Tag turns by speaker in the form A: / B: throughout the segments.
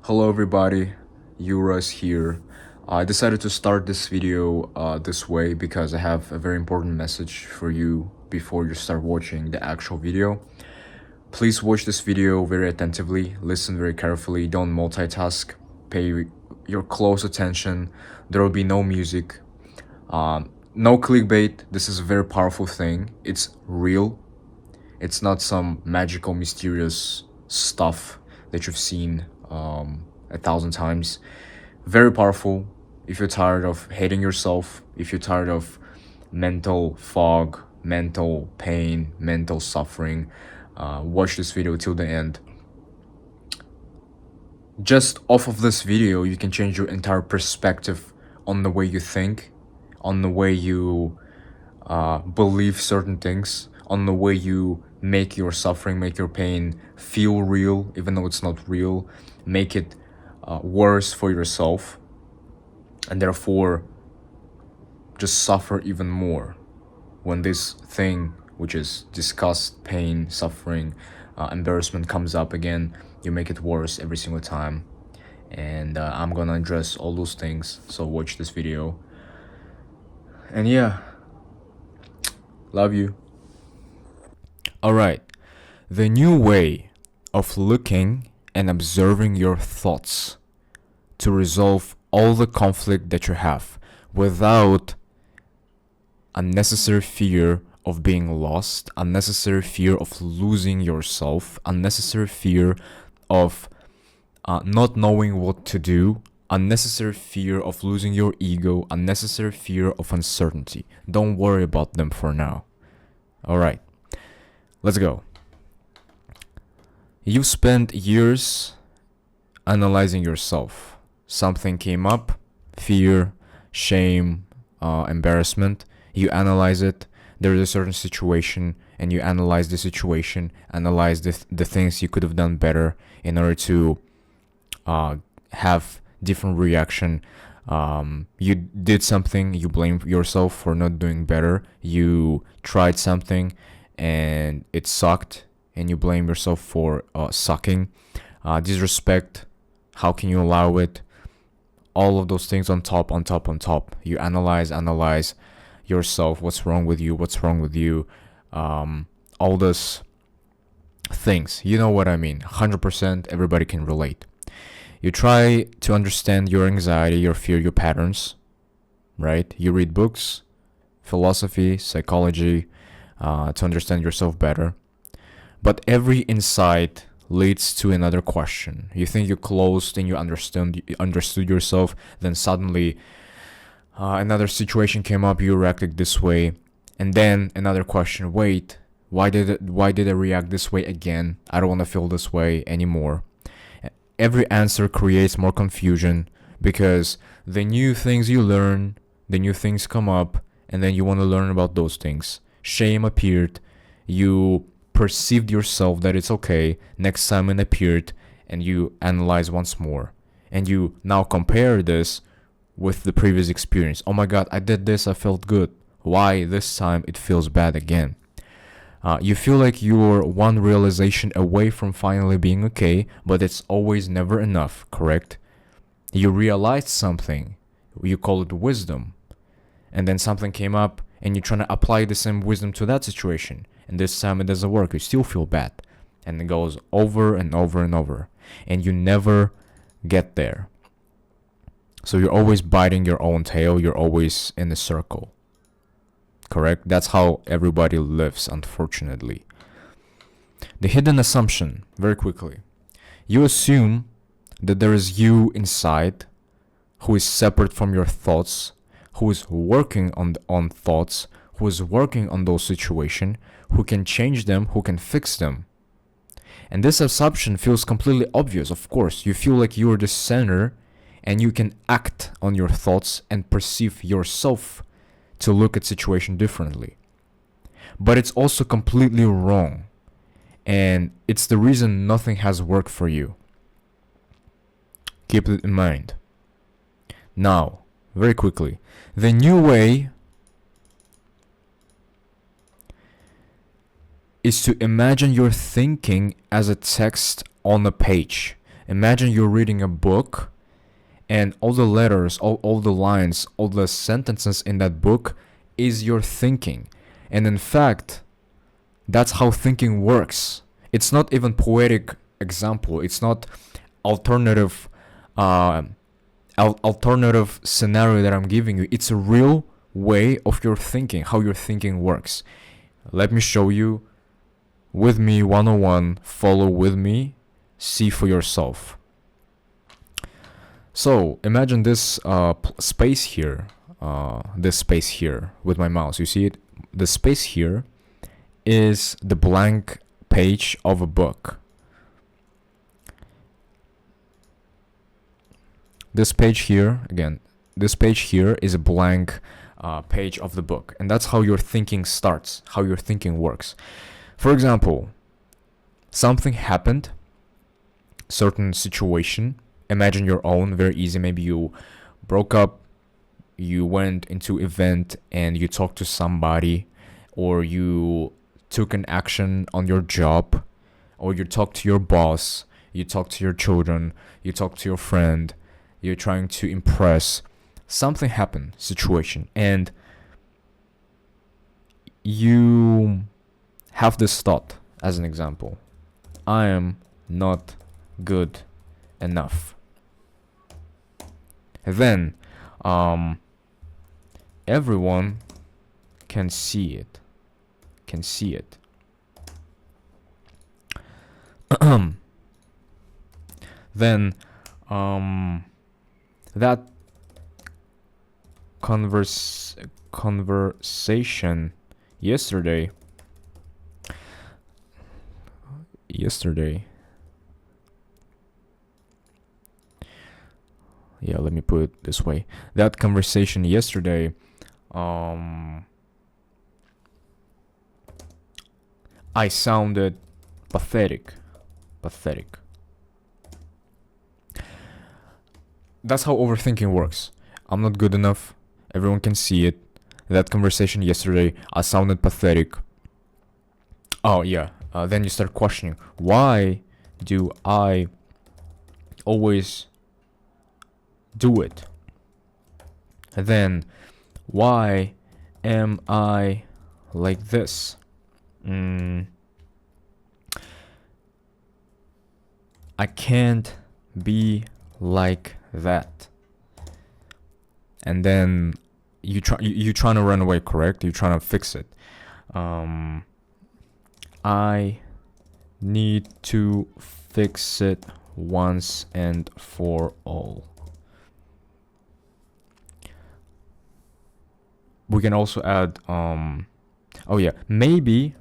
A: Hello everybody, Euros here. I decided to start this video this way because I have a very important message for you before you start watching the actual video. Please watch this video very attentively, listen very carefully, don't multitask, pay your close attention. There will be no music, no clickbait. This is a very powerful thing. It's real. It's not some magical, mysterious stuff that you've seen 1,000 times. Very powerful. If you're tired of hating yourself, if you're tired of mental fog, mental pain, mental suffering, watch this video till the end. Just off of this video, you can change your entire perspective on the way you think, on the way you believe certain things, on the way you make your suffering, make your pain feel real, even though it's not real, make it worse for yourself, and therefore just suffer even more when this thing, which is disgust, pain, suffering, embarrassment, comes up again. You make it worse every single time, and I'm gonna address all those things, so watch this video. And yeah, love you. Alright, the new way of looking and observing your thoughts to resolve all the conflict that you have without unnecessary fear of being lost, unnecessary fear of losing yourself, unnecessary fear of not knowing what to do, unnecessary fear of losing your ego, unnecessary fear of uncertainty. Don't worry about them for now. Alright. Let's go. You spent years analyzing yourself. Something came up, fear, shame, embarrassment. You analyze it. There is a certain situation, and you analyze the situation, analyze the things you could have done better in order to have different reaction. You did something, you blame yourself for not doing better. You tried something and it sucked, and you blame yourself for sucking. Disrespect, how can you allow it? All of those things on top. You analyze yourself, what's wrong with you, all those things. You know what I mean. 100% everybody can relate. You try to understand your anxiety, your fear, your patterns, right? You read books, philosophy, psychology, to understand yourself better. But every insight leads to another question. You think you're closed and you understood yourself, then suddenly another situation came up, you reacted this way, and then another question. Wait, why did I react this way again? I don't want to feel this way anymore. Every answer creates more confusion because the new things you learn, the new things come up, and then you want to learn about those things. Shame appeared, you perceived yourself that it's okay, next time it appeared, and you analyze once more. And you now compare this with the previous experience. Oh my god, I did this, I felt good. Why this time it feels bad again? You feel like you're one realization away from finally being okay, but it's always never enough, correct? You realized something, you call it wisdom, and then something came up, and you're trying to apply the same wisdom to that situation, and this time it doesn't work, you still feel bad, and it goes over and over and over, and you never get there. So you're always biting your own tail, you're always in a circle, correct? That's how everybody lives, unfortunately. The hidden assumption, very quickly. You assume that there is you inside who is separate from your thoughts, who is working on thoughts, who is working on those situations, who can change them, who can fix them. And this assumption feels completely obvious, of course. You feel like you are the center and you can act on your thoughts and perceive yourself to look at situation differently. But it's also completely wrong. And it's the reason nothing has worked for you. Keep it in mind. Now, very quickly, the new way is to imagine your thinking as a text on a page. Imagine you're reading a book and all the letters, all the lines, all the sentences in that book is your thinking. And in fact, that's how thinking works. It's not even poetic example. It's not alternative alternative scenario that I'm giving you. It's a real way of your thinking, how your thinking works. Let me show you with me 101. Follow with me, see for yourself. So imagine this space here, with my mouse. You see it? The space here is the blank page of a book. This page here, again, this page here is a blank page of the book. And that's how your thinking starts, how your thinking works. For example, something happened, certain situation. Imagine your own, very easy. Maybe you broke up, you went into event and you talked to somebody, or you took an action on your job, or you talked to your boss, you talked to your children, you talked to your friend, you're trying to impress. Something happened, situation, and you have this thought as an example. I am not good enough. Then everyone can see it. Then that conversation yesterday yeah, let me put it this way. That conversation yesterday, I sounded pathetic. That's how overthinking works. I'm not good enough. Everyone can see it. That conversation yesterday, I sounded pathetic. Oh yeah. Then you start questioning, why do I always do it? And then, why am I like this? I can't be like that. And then you trying to run away, correct? You're trying to fix it. I need to fix it once and for all. We can also add oh yeah, maybe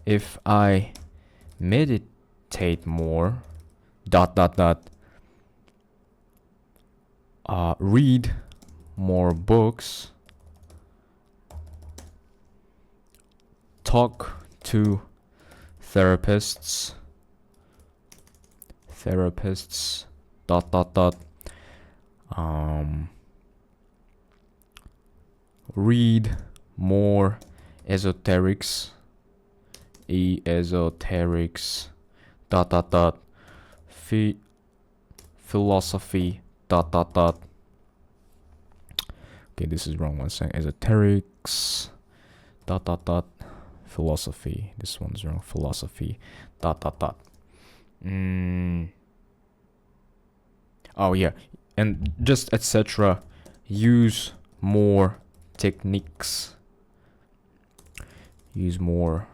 A: if I meditate more, read more books, talk to therapists, read more esoterics, philosophy, okay, this is wrong, one second. Esoterics, philosophy. This one's wrong. Philosophy, Oh yeah, and just etc. Use more techniques. Use more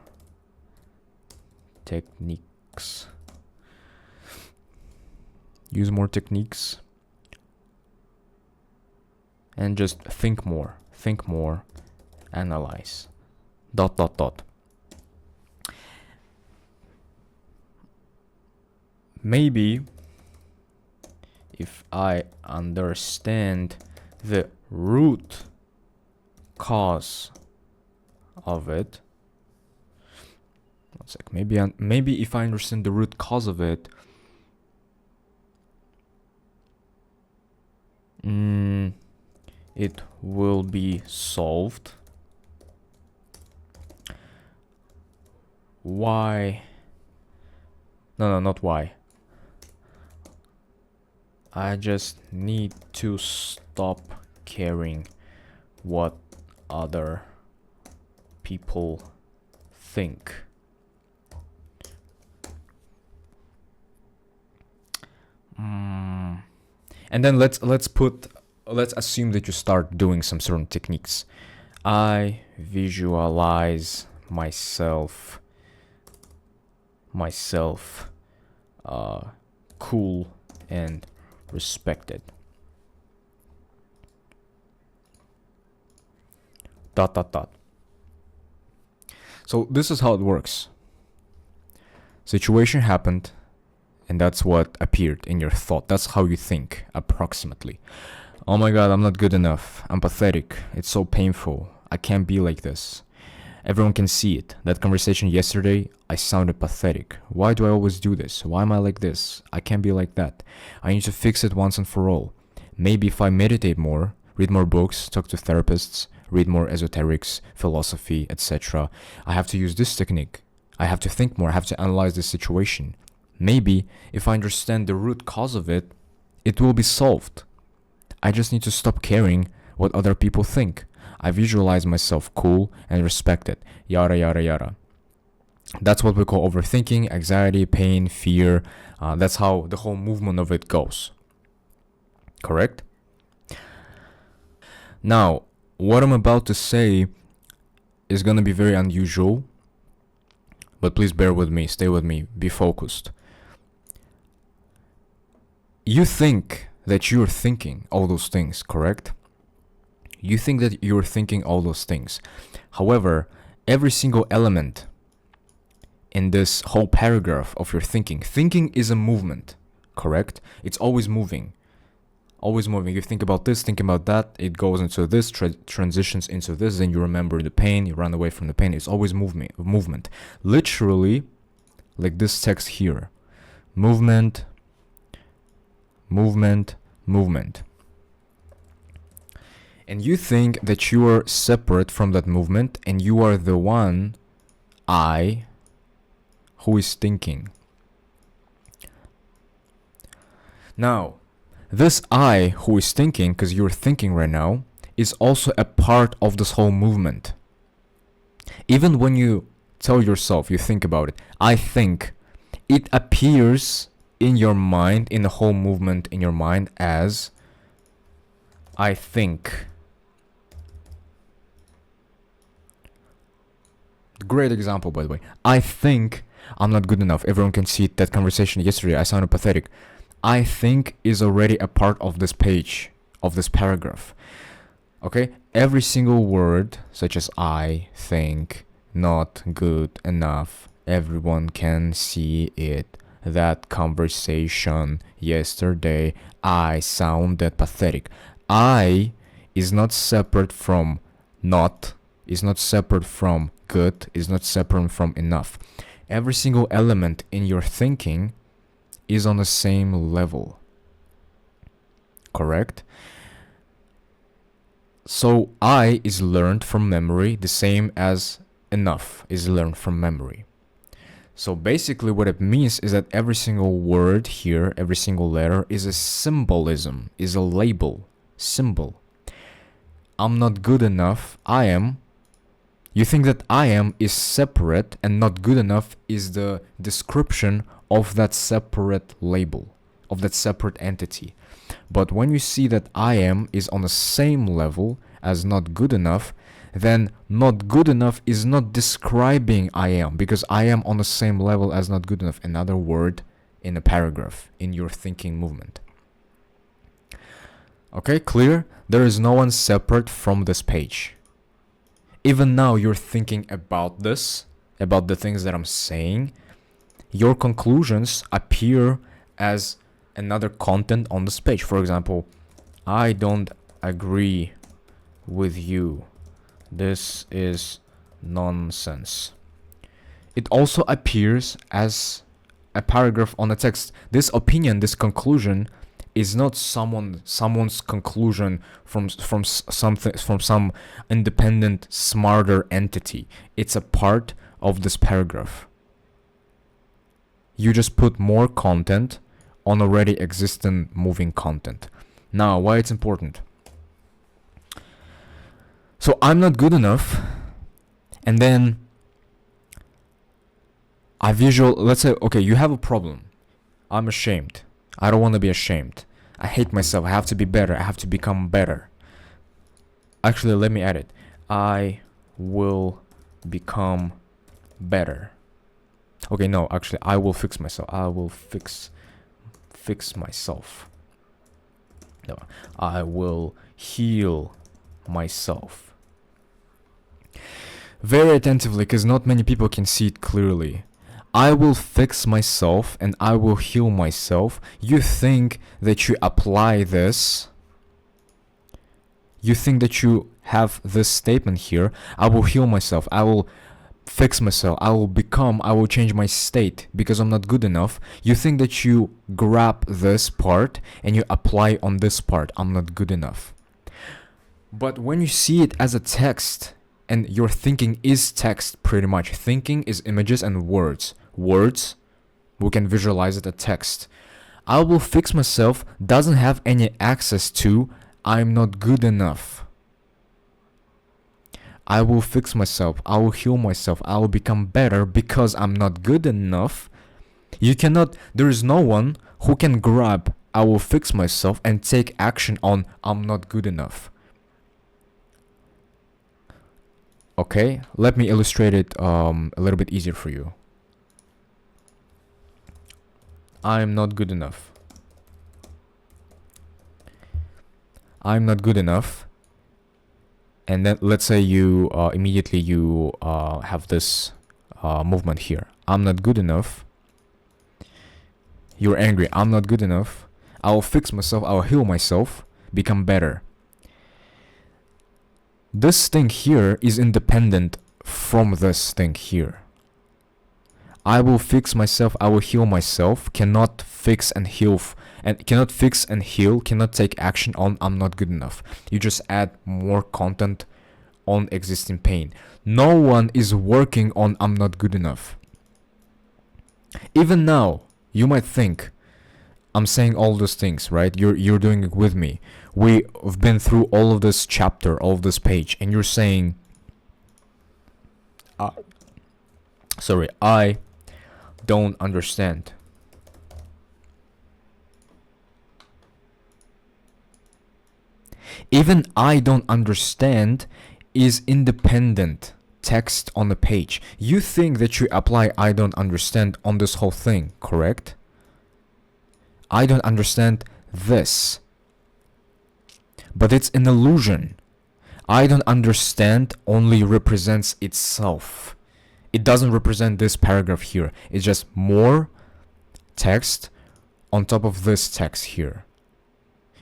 A: techniques. And just think more, analyze, Maybe if I understand the root cause of it, one sec, maybe if I understand the root cause of it, it will be solved. Why? No, not why. I just need to stop caring what other people think. And then let's assume that you start doing some certain techniques. I visualize myself cool and respected. Dot dot dot. So this is how it works. Situation happened, and that's what appeared in your thought. That's how you think, approximately. Oh my god, I'm not good enough. I'm pathetic. It's so painful. I can't be like this. Everyone can see it. That conversation yesterday, I sounded pathetic. Why do I always do this? Why am I like this? I can't be like that. I need to fix it once and for all. Maybe if I meditate more, read more books, talk to therapists, read more esoterics, philosophy, etc. I have to use this technique. I have to think more. I have to analyze the situation. Maybe if I understand the root cause of it, it will be solved. I just need to stop caring what other people think. I visualize myself cool and respected. Yada yada yada. That's what we call overthinking, anxiety, pain, fear. That's how the whole movement of it goes. Correct? Now, what I'm about to say is going to be very unusual, but please bear with me, stay with me, be focused. You think that you're thinking all those things, correct? You think that you're thinking all those things. However, every single element in this whole paragraph of your thinking is a movement, correct? It's always moving. Always moving. You think about this, think about that, it goes into this, transitions into this, then you remember the pain, you run away from the pain. It's always movement. Literally, like this text here. Movement, movement, movement. And you think that you are separate from that movement and you are the one, I, who is thinking. Now, this I who is thinking, because you're thinking right now, is also a part of this whole movement. Even when you tell yourself, you think about it, I think, it appears in your mind, in the whole movement in your mind as I think. Great example, by the way. I think I'm not good enough. Everyone can see it. That conversation yesterday, I sounded pathetic. I think is already a part of this page, of this paragraph. Okay? Every single word, such as I think, not good enough, everyone can see it. That conversation yesterday, I sounded pathetic. I is not separate from not, is not separate from good, is not separate from enough. Every single element in your thinking is on the same level. Correct? So I is learned from memory, the same as enough is learned from memory. So basically what it means is that every single word here, every single letter is a symbolism, is a label, symbol. I'm not good enough, I am. You think that I am is separate and not good enough is the description of that separate label, of that separate entity. But when you see that I am is on the same level as not good enough, then not good enough is not describing I am, because I am on the same level as not good enough. Another word in a paragraph in your thinking movement. Okay, clear? There is no one separate from this page. Even now you're thinking about this, about the things that I'm saying. Your conclusions appear as another content on this page. For example, I don't agree with you. This is nonsense. It also appears as a paragraph on the text. This opinion, this conclusion, is not someone's conclusion from some independent, smarter entity. It's a part of this paragraph. You just put more content on already existing moving content. Now, why it's important? So I'm not good enough, and then let's say, okay, you have a problem. I'm ashamed. I don't want to be ashamed. I hate myself. I have to be better. I have to become better. Actually, let me add it. I will become better. Okay, no, actually, I will fix myself. I will fix myself. No, I will heal myself. Very attentively, because not many people can see it clearly. I will fix myself and I will heal myself. You think that you apply this. You think that you have this statement here. I will heal myself. I will fix myself. I will change my state because I'm not good enough. You think that you grab this part and you apply on this part. I'm not good enough. But when you see it as a text, and your thinking is text pretty much. Thinking is images and words. Words, we can visualize it as text. I will fix myself doesn't have any access to I'm not good enough. I will fix myself. I will heal myself. I will become better because I'm not good enough. There is no one who can grab I will fix myself and take action on I'm not good enough. Okay, let me illustrate it a little bit easier for you. I'm not good enough. I'm not good enough. And then let's say you immediately have this movement here. I'm not good enough. You're angry. I'm not good enough. I'll fix myself. I'll heal myself. Become better. This thing here is independent from this thing here. I will fix myself. I will heal myself. Cannot fix and heal cannot take action on I'm not good enough. You just add more content on existing pain. No one is working on I'm not good enough. Even now, you might think I'm saying all those things, right? You're doing it with me. We've been through all of this chapter, all of this page, and you're saying I don't understand. Even I don't understand is independent text on the page. You think that you apply I don't understand on this whole thing, correct? I don't understand this. But it's an illusion. I don't understand only represents itself. It doesn't represent this paragraph here. It's just more text on top of this text here.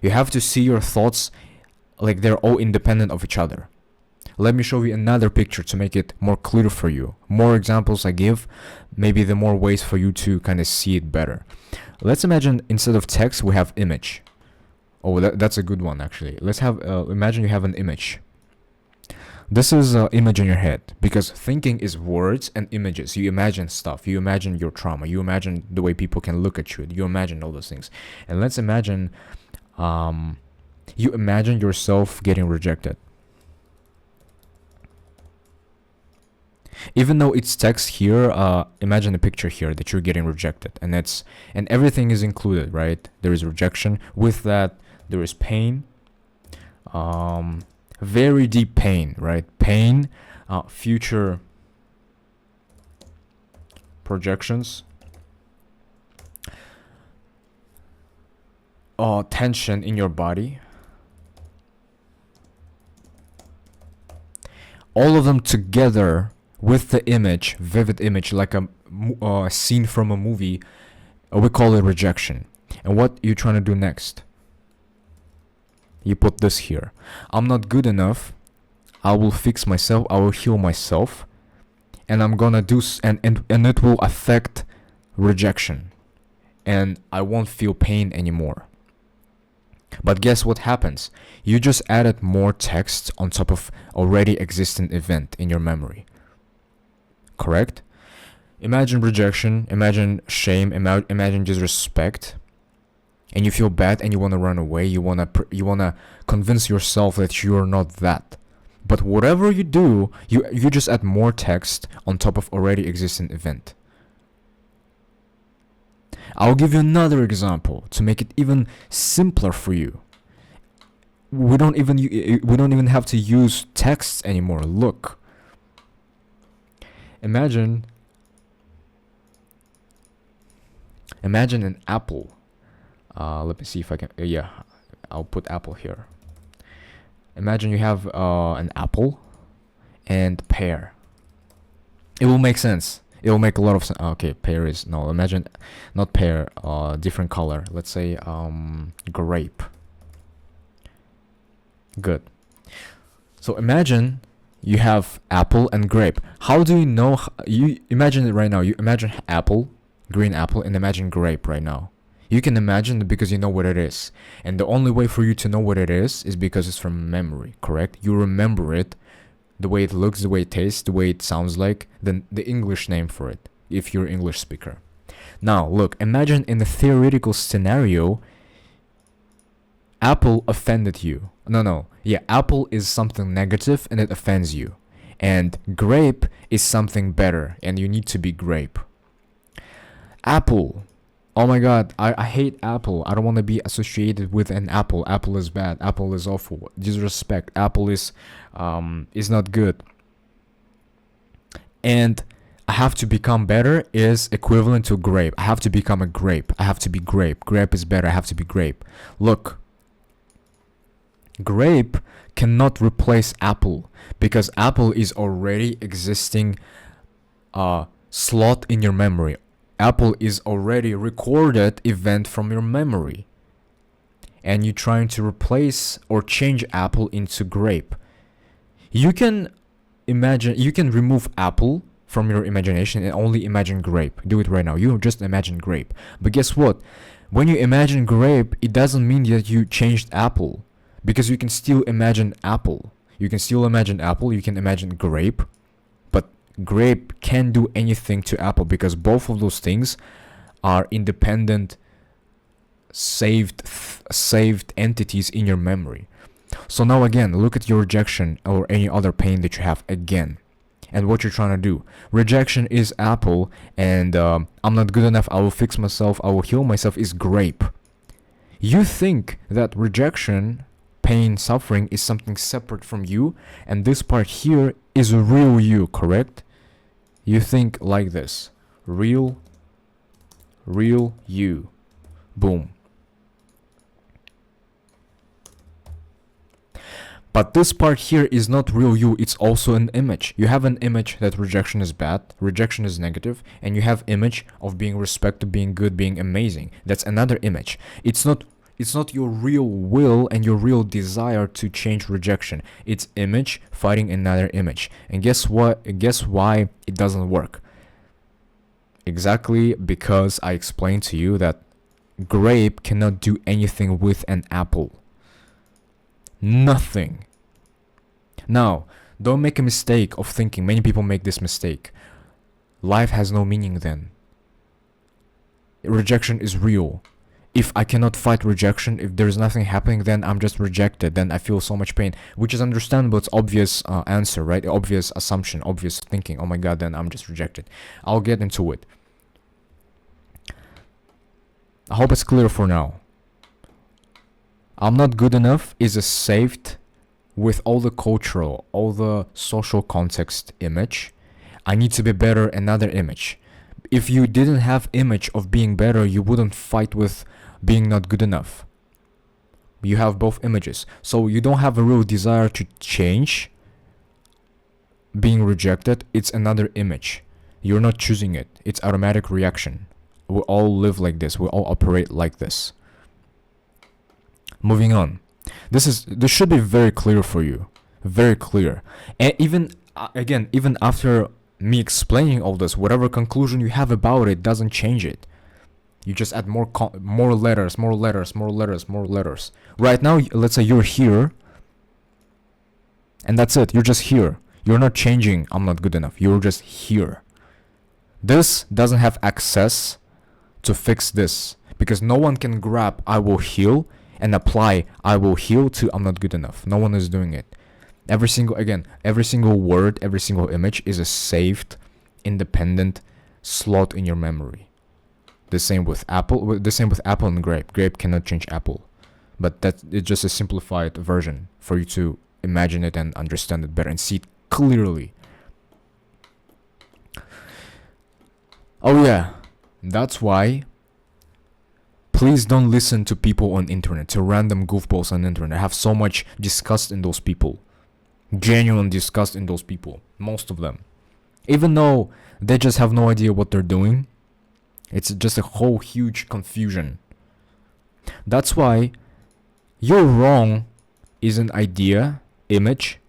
A: You have to see your thoughts like they're all independent of each other. Let me show you another picture to make it more clear for you. More examples I give, maybe the more ways for you to kind of see it better. Let's imagine instead of text we have image. Oh, that's a good one actually. Let's have imagine you have an image. This is an image in your head, because thinking is words and images. You imagine stuff. You imagine your trauma. You imagine the way people can look at you. You imagine all those things. And let's imagine you imagine yourself getting rejected. Even though it's text here, imagine a picture here that you're getting rejected, and everything is included, right? There is rejection. With that, there is pain, very deep pain, right? Pain, future projections, tension in your body. All of them together with the image, vivid image, like a scene from a movie, we call it rejection. And what you're trying to do next? You put this here. I'm not good enough. I will fix myself. I will heal myself. And I'm gonna do, and it will affect rejection. And I won't feel pain anymore. But guess what happens? You just added more text on top of already existing event in your memory. Correct? Imagine rejection, imagine shame, imagine disrespect. and you feel bad and you want to run away. You want to convince yourself that you're not that. But whatever you do, you just add more text on top of already existing event. I'll give you another example to make it even simpler for you. We don't even have to use text anymore. Look. Imagine an apple. Let me see if I can. Yeah, I'll put apple here. Imagine you have an apple and pear. It will make sense. It will make a lot of sense. Okay, pear is no. Imagine not pear. Different color. Let's say grape. Good. So imagine you have apple and grape. How do you know? You imagine it right now. You imagine apple, green apple, and imagine grape right now. You can imagine it because you know what it is. And the only way for you to know what it is because it's from memory, correct? You remember it, the way it looks, the way it tastes, the way it sounds like, then the English name for it, if you're an English speaker. Now, look, imagine in a theoretical scenario, apple offended you. Yeah, apple is something negative and it offends you. And grape is something better and you need to be grape. Apple. Oh my god, I hate apple. I don't want to be associated with an apple. Apple is bad. Apple is awful. Disrespect. Apple is not good. And I have to become better is equivalent to grape. I have to become a grape. I have to be grape. Grape is better. I have to be grape. Look. Grape cannot replace apple because apple is already existing slot in your memory. Apple is already recorded event from your memory. And you're trying to replace or change apple into grape. You can remove apple from your imagination and only imagine grape. Do it right now. You just imagine grape. But guess what? When you imagine grape, it doesn't mean that you changed apple. Because you can still imagine apple. You can still imagine apple. You can imagine grape. Grape can't do anything to apple because both of those things are independent saved entities in your memory. So now again, look at your rejection or any other pain that you have again and what you're trying to do. Rejection is apple and I'm not good enough, I will fix myself, I will heal myself is grape. You think that rejection, pain, suffering is something separate from you and this part here is a real you, correct? You think like this. Real you. Boom. But this part here is not real you, it's also an image. You have an image that rejection is bad, rejection is negative, and you have image of being respected, being good, being amazing. That's another image. It's not your real will and your real desire to change rejection. It's image fighting another image. And guess what? Guess why it doesn't work? Exactly because I explained to you that grape cannot do anything with an apple. Nothing. Now, don't make a mistake of thinking. Many people make this mistake. Life has no meaning then. Rejection is real. If I cannot fight rejection, if there's nothing happening, then I'm just rejected. Then I feel so much pain, which is understandable. It's obvious answer, right? Obvious assumption, obvious thinking. Oh my god, then I'm just rejected. I'll get into it. I hope it's clear for now. I'm not good enough is a saved with all the cultural, all the social context image. I need to be better, another image. If you didn't have image of being better, you wouldn't fight with being not good enough. You have both images. So you don't have a real desire to change. Being rejected, it's another image. You're not choosing it. It's automatic reaction. We all live like this. We all operate like this. Moving on. This should be very clear for you. Very clear. And even after me explaining all this, whatever conclusion you have about it doesn't change it. You just add more letters. Right now, let's say you're here, and that's it. You're just here. You're not changing, I'm not good enough. You're just here. This doesn't have access to fix this, because no one can grab I will heal and apply I will heal to I'm not good enough. No one is doing it. Every single word, every single image is a saved, independent slot in your memory. The same with apple. The same with apple and grape. Grape cannot change apple, but that it's just a simplified version for you to imagine it and understand it better and see it clearly. Oh yeah, that's why. Please don't listen to people on internet, to random goofballs on internet. I have so much disgust in those people. Genuine disgust in those people. Most of them. Even though they just have no idea what they're doing. It's just a whole huge confusion. That's why you're wrong is an idea, image,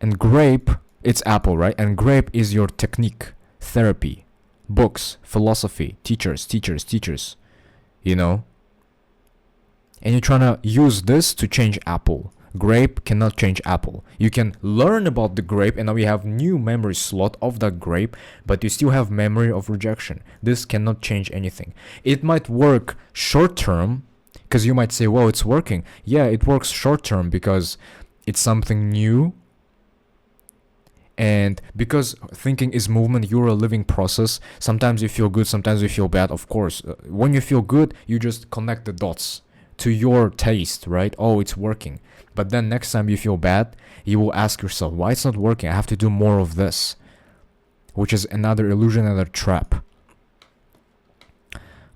A: and grape, it's apple, right? And grape is your technique, therapy, books, philosophy, teachers. You know? And you're trying to use this to change apple. Grape cannot change apple. You can learn about the grape and now you have new memory slot of that grape, but you still have memory of rejection. This cannot change anything. It might work short term, because you might say, well, it's working. Yeah, it works short term because it's something new. And because thinking is movement, you're a living process. Sometimes you feel good, sometimes you feel bad, of course. When you feel good, you just connect the dots to your taste, right? Oh, it's working. But then next time you feel bad, you will ask yourself, why it's not working? I have to do more of this. Which is another illusion, another trap.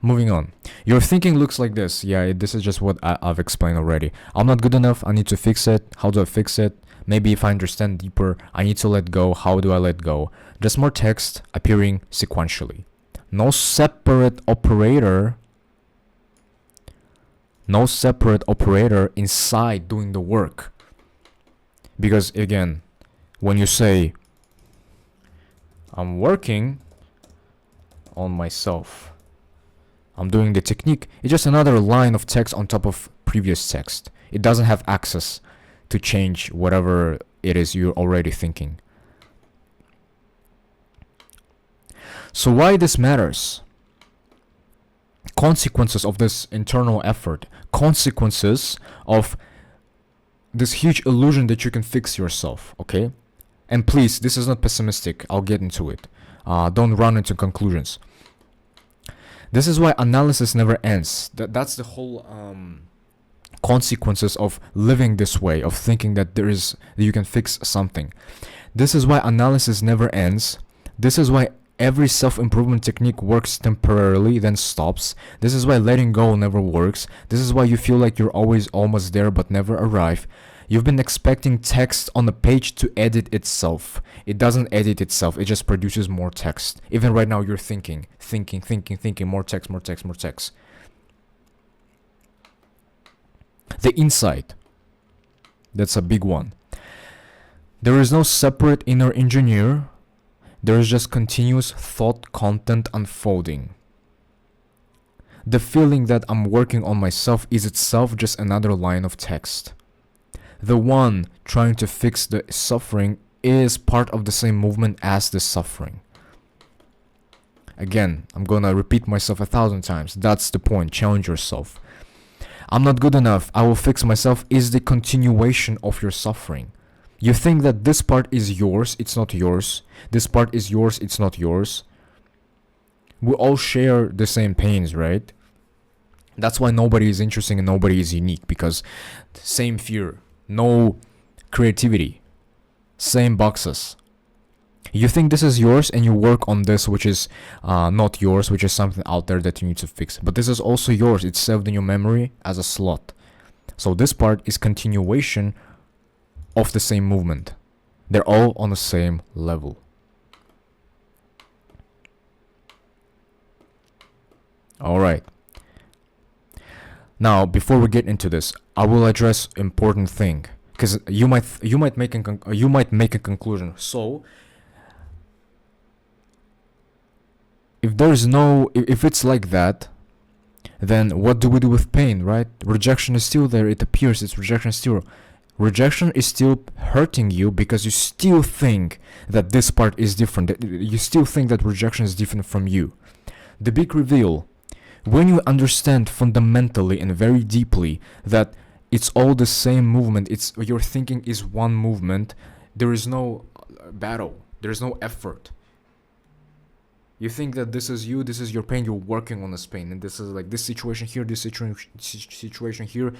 A: Moving on. Your thinking looks like this. Yeah, this is just what I've explained already. I'm not good enough. I need to fix it. How do I fix it? Maybe if I understand deeper, I need to let go. How do I let go? Just more text appearing sequentially. No separate operator. No separate operator inside doing the work. Because again, when you say, I'm working on myself, I'm doing the technique, it's just another line of text on top of previous text. It doesn't have access to change whatever it is you're already thinking. So why this matters? Consequences of this internal effort, consequences of this huge illusion that you can fix yourself, okay? And please, this is not pessimistic. I'll get into it. Don't run into conclusions. This is why analysis never ends. That's the whole consequences of living this way, of thinking that you can fix something. This is why analysis never ends. This is why every self-improvement technique works temporarily, then stops. This is why letting go never works. This is why you feel like you're always almost there but never arrive. You've been expecting text on a page to edit itself. It doesn't edit itself. It just produces more text. Even right now you're thinking. More text. The insight. That's a big one. There is no separate inner engineer. There is just continuous thought content unfolding. The feeling that I'm working on myself is itself just another line of text. The one trying to fix the suffering is part of the same movement as the suffering. Again, I'm gonna repeat myself 1,000 times. That's the point. Challenge yourself. I'm not good enough. I will fix myself is the continuation of your suffering. You think that this part is yours, it's not yours. This part is yours, it's not yours. We all share the same pains, right? That's why nobody is interesting and nobody is unique, because same fear, no creativity, same boxes. You think this is yours and you work on this which is not yours, which is something out there that you need to fix. But this is also yours, it's saved in your memory as a slot. So this part is continuation of the same movement. They're all on the same level. Alright. Now, before we get into this, I will address important thing, because you might make a conclusion. So, if it's like that, then what do we do with pain, right? Rejection is still there. It appears rejection is still hurting you because you still think that this part is different. You still think that rejection is different from you. The big reveal. When you understand fundamentally and very deeply that it's all the same movement, it's your thinking is one movement, there is no battle, there is no effort. You think that this is you, this is your pain, you're working on this pain, and this is like this situation here, this situation here,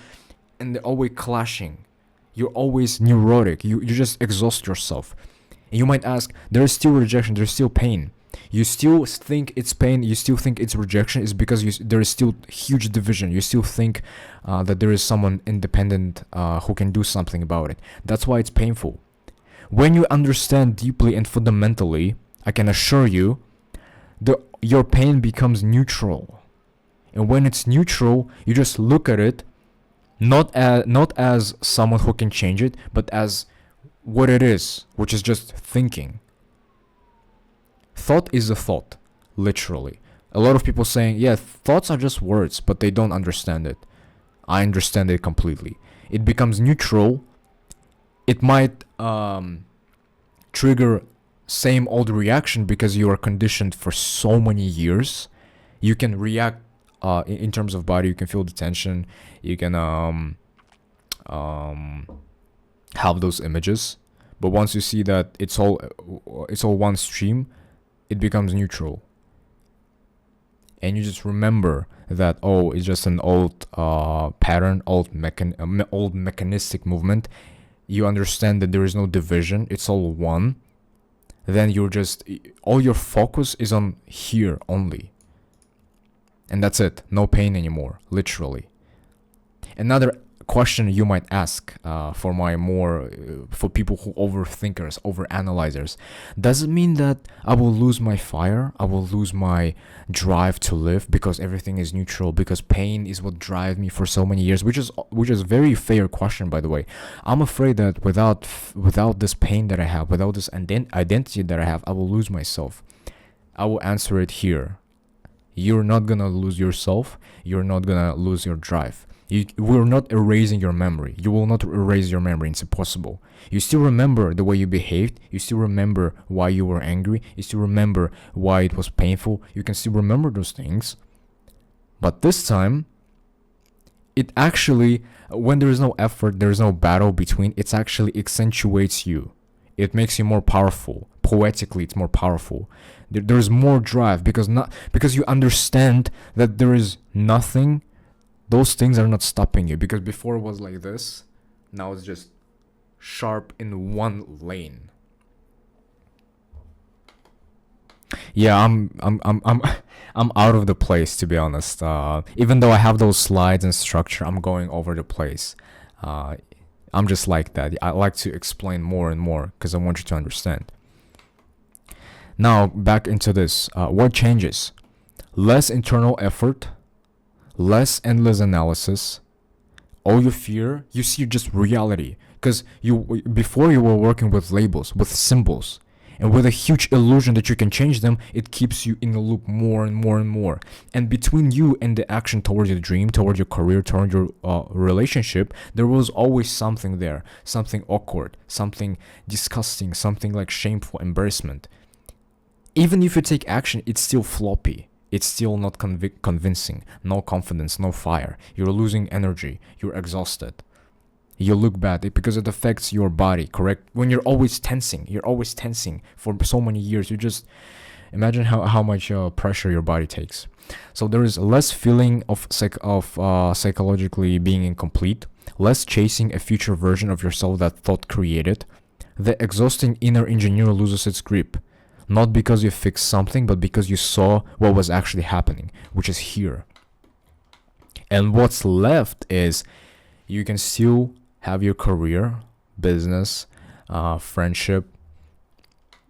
A: and they're always clashing. You're always neurotic. You just exhaust yourself. And you might ask, there is still rejection, there's still pain. You still think it's pain, you still think it's rejection, is because there is still huge division. You still think that there is someone independent who can do something about it. That's why it's painful. When you understand deeply and fundamentally, I can assure you, your pain becomes neutral. And when it's neutral, you just look at it not as someone who can change it, but as what it is, which is just thinking. Thought is a thought, literally. A lot of people saying, yeah, thoughts are just words, but they don't understand it. I understand it completely. It becomes neutral. It might trigger same old reaction because you are conditioned for so many years. You can react in terms of body. You can feel the tension. You can have those images. But once you see that it's all one stream, it becomes neutral. And you just remember that, oh, it's just an old pattern, old mechanistic movement. You understand that there is no division, it's all one. Then all your focus is on here only. And that's it, no pain anymore, literally. Another question you might ask for people who overthinkers, overanalyzers, does it mean that I will lose my fire, I will lose my drive to live because everything is neutral, because pain is what drives me for so many years, which is a very fair question, by the way. I'm afraid that without this pain that I have, without this identity that I have, I will lose myself. I will answer it here. You're not gonna lose yourself, you're not gonna lose your drive. We're not erasing your memory. You will not erase your memory. It's impossible. You still remember the way you behaved. You still remember why you were angry. You still remember why it was painful. You can still remember those things. But this time, it actually, when there is no effort, there is no battle between, it actually accentuates you. It makes you more powerful. Poetically, it's more powerful. There's more drive because you understand that there is nothing. Those things are not stopping you, because before it was like this, now it's just sharp in one lane. Yeah, I'm out of the place, to be honest. Even though I have those slides and structure, I'm going over the place. I'm just like that. I like to explain more and more because I want you to understand. Now back into this. What changes? Less internal effort. Less endless analysis. All you fear, you see just reality. Because before you were working with labels, with symbols, and with a huge illusion that you can change them, it keeps you in the loop more and more and more. And between you and the action towards your dream, towards your career, towards your relationship, there was always something there, something awkward, something disgusting, something like shameful, embarrassment. Even if you take action, it's still floppy. It's still not convincing. No confidence, no fire. You're losing energy. You're exhausted. You look bad because it affects your body, correct? When you're always tensing for so many years, you just imagine how much pressure your body takes. So there is less feeling of psychologically being incomplete, less chasing a future version of yourself that thought created. The exhausting inner engineer loses its grip. Not because you fixed something, but because you saw what was actually happening, which is here. And what's left is you can still have your career, business, friendship,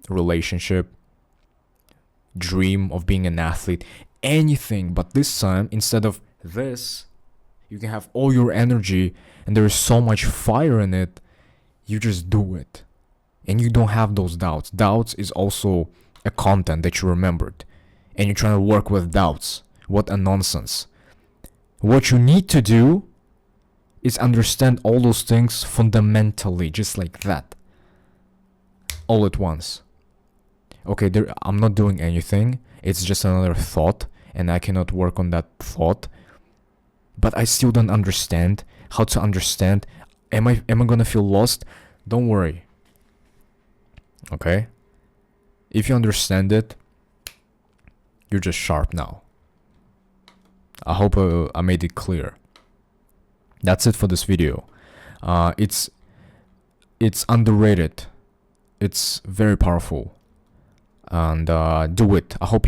A: relationship, dream of being an athlete, anything. But this time, instead of this, you can have all your energy and there is so much fire in it, you just do it. And you don't have those doubts. Doubts is also a content that you remembered. And you're trying to work with doubts. What a nonsense. What you need to do is understand all those things fundamentally, just like that. All at once. Okay, I'm not doing anything. It's just another thought. and I cannot work on that thought, but I still don't understand how to understand. Am I gonna feel lost? Don't worry. Okay? If you understand it, you're just sharp now. I hope I made it clear. That's it for this video. It's underrated. It's very powerful, and do it. I hope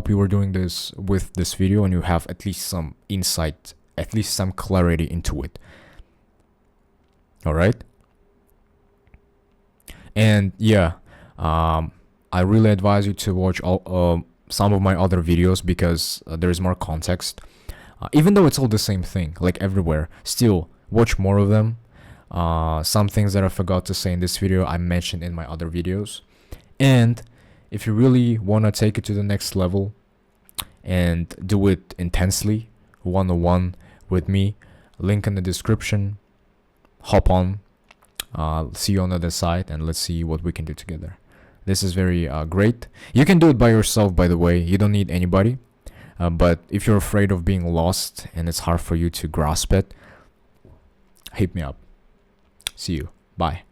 A: you were doing this with this video, and you have at least some insight, at least some clarity into it. All right. And yeah, I really advise you to watch some of my other videos, because there is more context. Even though it's all the same thing, like everywhere, still watch more of them. Some things that I forgot to say in this video, I mentioned in my other videos. And if you really want to take it to the next level and do it intensely, one-on-one with me, link in the description. Hop on. See you on the other side, and let's see what we can do together. This is very great. You can do it by yourself, by the way. You don't need anybody. But if you're afraid of being lost and it's hard for you to grasp it, hit me up. See you. Bye.